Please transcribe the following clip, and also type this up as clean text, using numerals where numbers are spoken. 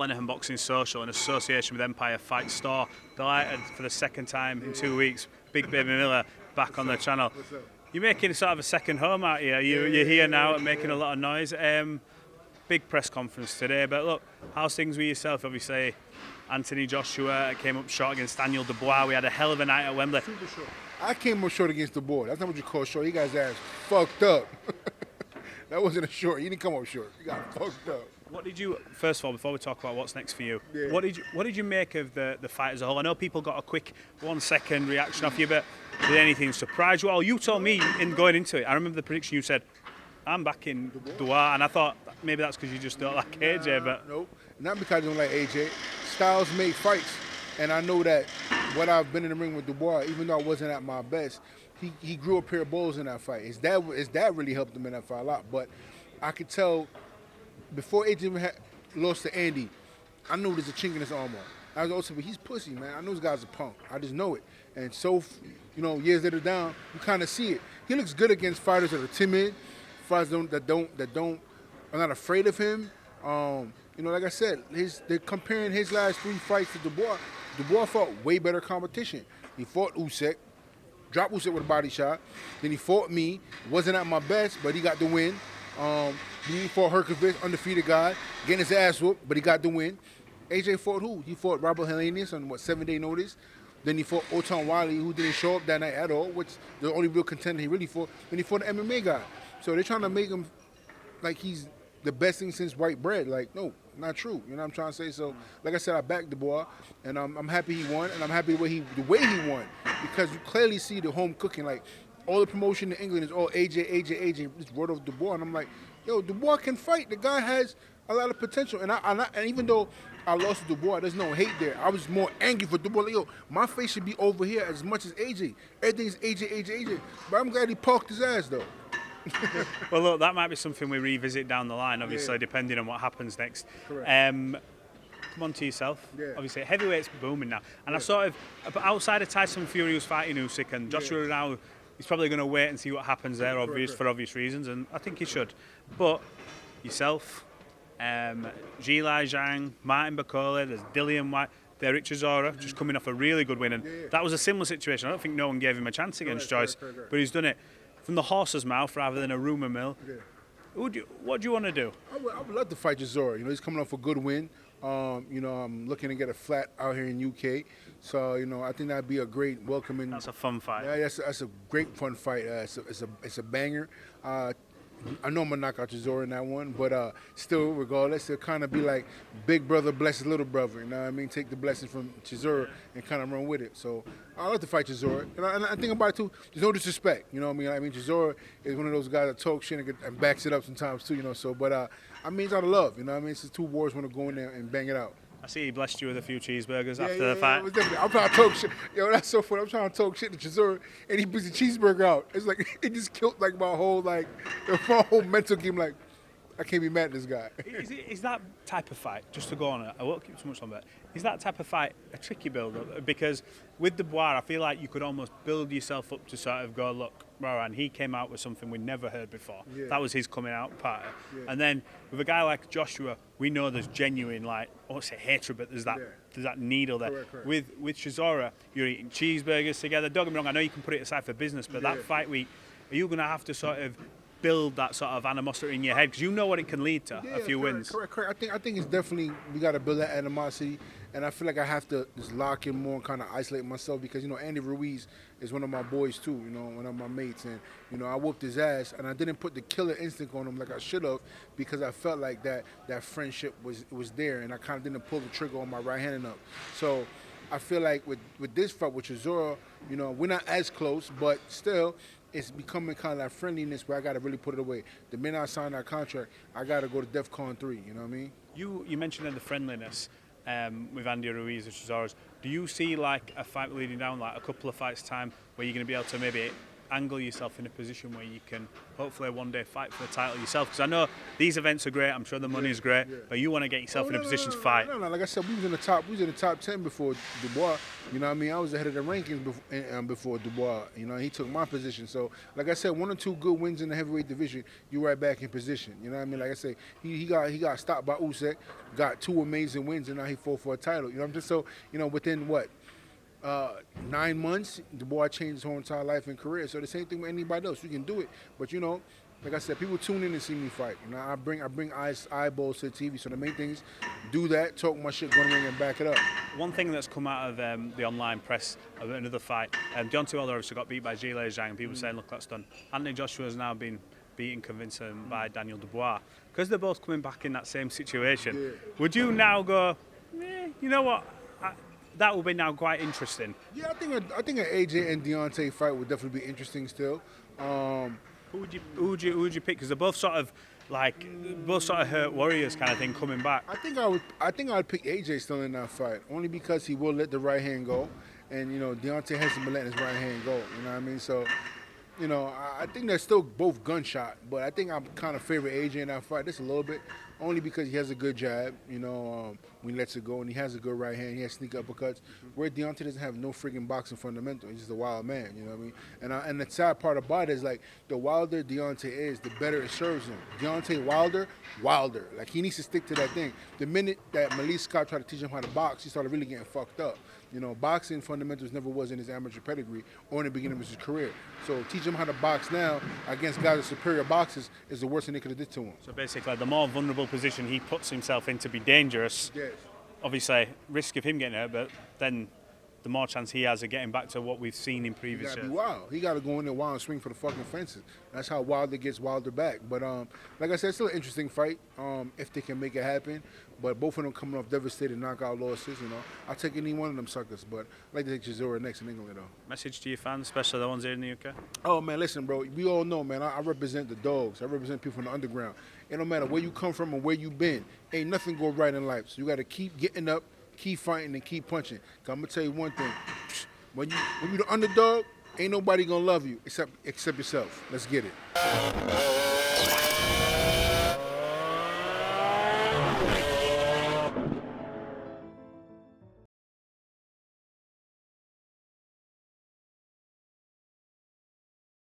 Anything Boxing Social in association with Empire Fight Store. Delighted for the second time in 2 weeks. Big Baby Miller back on the channel. You're making sort of a second home out here. You're here now and making a lot of noise. Big press conference today, but look, how's things with yourself? Obviously, Anthony Joshua came up short against Daniel Dubois. We had a hell of a night at Wembley. Super short. I came up short against Dubois. That's not what you call short. You guys' ass fucked up. That wasn't a short. You didn't come up short. You got fucked up. What did you, first of all, before we talk about what's next for you, Yeah. what did you make of the fight as a whole? I know people got a quick 1 second reaction off you, but did anything surprise you? Well, you told me in going into it, I remember the prediction you said, I'm back in Dubois, and I thought maybe that's because you just don't like AJ, but... Nope, not because I don't like AJ. Styles make fights, and I know that what I've been in the ring with Dubois, even though I wasn't at my best, he grew a pair of balls in that fight. His dad really helped him in that fight a lot, but I could tell before AJ even lost to Andy, I knew there's a chink in his armor. I was also, but he's pussy, man. I know this guy's a punk. I just know it. And so, years later down, you kind of see it. He looks good against fighters that are timid, fighters that are not afraid of him. Like I said, they're comparing his last 3 fights to Dubois. Dubois fought way better competition. He fought Usyk, dropped Usyk with a body shot. Then he fought me. Wasn't at my best, but he got the win. He fought Herkovich, undefeated guy, getting his ass whooped, but he got the win. AJ fought who? He fought Robert Helenius on 7-day notice. Then he fought Otan Wiley, who didn't show up that night at all, which the only real contender he really fought. Then he fought an MMA guy. So they're trying to make him like he's the best thing since white bread. Like, no, not true. You know what I'm trying to say? So, like I said, I backed Dubois, and I'm happy he won, and I'm happy the way he won, because you clearly see the home cooking. Like, all the promotion in England is all AJ. It's word of Dubois, and I'm like, yo, Dubois can fight. The guy has a lot of potential, and even though I lost to Dubois, there's no hate there. I was more angry for Dubois. Like, yo, my face should be over here as much as AJ. Everything's AJ. But I'm glad he parked his ass, though. Well, look, that might be something we revisit down the line, obviously, depending on what happens next. Correct. Come on to yourself. Yeah. Obviously, heavyweight's booming now. And I sort of, outside of Tyson Fury who's fighting Usyk, and Joshua now, he's probably going to wait and see what happens there, for obvious reasons, and I think he should. But yourself, Zhilai Zhang, Martin Bakole, there's Dillian White, Derek Chisora, just coming off a really good win. And that was a similar situation. I don't think no one gave him a chance against Joyce, but he's done it from the horse's mouth rather than a rumour mill. Yeah. What do you want to do? I would love to fight Chisora. He's coming off a good win. I'm looking to get a flat out here in UK. So, I think that'd be a great welcoming. That's a fun fight. Yeah, that's a great fun fight. It's a banger. I know I'm going to knock out Chisora in that one, but still, regardless, it'll kind of be like big brother blesses little brother, you know what I mean? Take the blessings from Chisora and kind of run with it. So I like to fight Chisora. And I think about it, too, there's no disrespect, you know what I mean? Chisora is one of those guys that talk shit and backs it up sometimes, too, but it's out of love, you know what I mean? It's just two wars want to go in there and bang it out. I see he blessed you with a few cheeseburgers after the fight. I'm trying to talk shit. Yo, that's so funny. I'm trying to talk shit to Chisora, and he puts the cheeseburger out. It's like, it just killed my whole mental game. Like, I can't be mad at this guy. Is that type of fight, just to go on it, I won't keep too much on that, is that type of fight a tricky build-up? Because with Dubois, I feel like you could almost build yourself up to sort of go, look, and he came out with something we never heard before. Yeah. That was his coming out party. Yeah. And then with a guy like Joshua, we know there's genuine, I won't say hatred, but there's that needle there. Correct. With Chisora, you're eating cheeseburgers together. Don't get me wrong, I know you can put it aside for business, but that fight week, are you going to have to sort of build that sort of animosity in your head, because you know what it can lead to, a few wins. Correct. I think it's definitely, we got to build that animosity, and I feel like I have to just lock in more and kind of isolate myself, because Andy Ruiz is one of my boys too, one of my mates, and I whooped his ass, and I didn't put the killer instinct on him like I should have, because I felt like that friendship was there, and I kind of didn't pull the trigger on my right hand enough. So I feel like with this fight with Chisora, we're not as close, but still, it's becoming kind of that friendliness where I got to really put it away. The minute I sign that contract, I got to go to DEFCON 3, you know what I mean? You mentioned the friendliness with Andy Ruiz and Chisora's. Do you see like a fight leading down, like a couple of fights time, where you're going to be able to maybe angle yourself in a position where you can hopefully one day fight for the title yourself? Because I know these events are great. I'm sure the money is great, but you want to get yourself in a position to fight. No, like I said, we was in the top 10 before Dubois. You know what I mean? I was ahead of the rankings before Dubois. You know, he took my position. So, like I said, 1 or 2 good wins in the heavyweight division, you're right back in position. You know what I mean? Like I said, he got stopped by Usyk, got 2 amazing wins, and now he fought for a title. You know what I'm just so, you know, within what? 9 months, Dubois changed his whole entire life and career. So the same thing with anybody else. You can do it, but you know, like I said, people tune in and see me fight. You know, I bring eyeballs to the TV. So the main thing is do that, talk my shit, go in the ring and back it up. One thing that's come out of the online press of another fight, Deontay obviously got beat by Jarrell Miller, and people saying, look, that's done. Anthony Joshua has now been beaten convincing by Daniel Dubois. Because they're both coming back in that same situation, would you now go, you know what? That will be now quite interesting. Yeah, I think an AJ and Deontay fight would definitely be interesting still. Who would you pick? Because they're both sort of hurt warriors kind of thing coming back. I think I would pick AJ still in that fight, only because he will let the right hand go, and you know Deontay hasn't been letting his right hand go. You know what I mean? So, you know, I think they're still both gunshot, but I think I'm kind of favor AJ in that fight just a little bit, only because he has a good jab, you know, when he lets it go, and he has a good right hand. He has sneak uppercuts, where Deontay doesn't have no freaking boxing fundamental. He's just a wild man, you know what I mean? And the sad part about it is, like, the wilder Deontay is, the better it serves him. Deontay wilder. Like, he needs to stick to that thing. The minute that Malik Scott tried to teach him how to box, he started really getting fucked up. You know, boxing fundamentals never was in his amateur pedigree or in the beginning of his career. So teach him how to box now against guys with superior boxers is the worst thing they could have did to him. So basically, the more vulnerable position he puts himself in to be dangerous, obviously, risk of him getting hurt, but then the more chance he has of getting back to what we've seen in previous years. He got to be wild. He got to go in there wild and swing for the fucking fences. That's how Wilder gets Wilder back. But like I said, it's still an interesting fight if they can make it happen. But both of them coming off devastating knockout losses, you know. I'll take any one of them suckers, but I'd like to take Chisora next in England, though. Message to your fans, especially the ones here in the UK? Oh, man, listen, bro. We all know, man, I represent the dogs. I represent people from the underground. It don't matter where you come from and where you been. Ain't nothing go right in life. So you got to keep getting up, keep fighting, and keep punching. 'Cause I'm going to tell you one thing. When you the underdog, ain't nobody going to love you except yourself. Let's get it.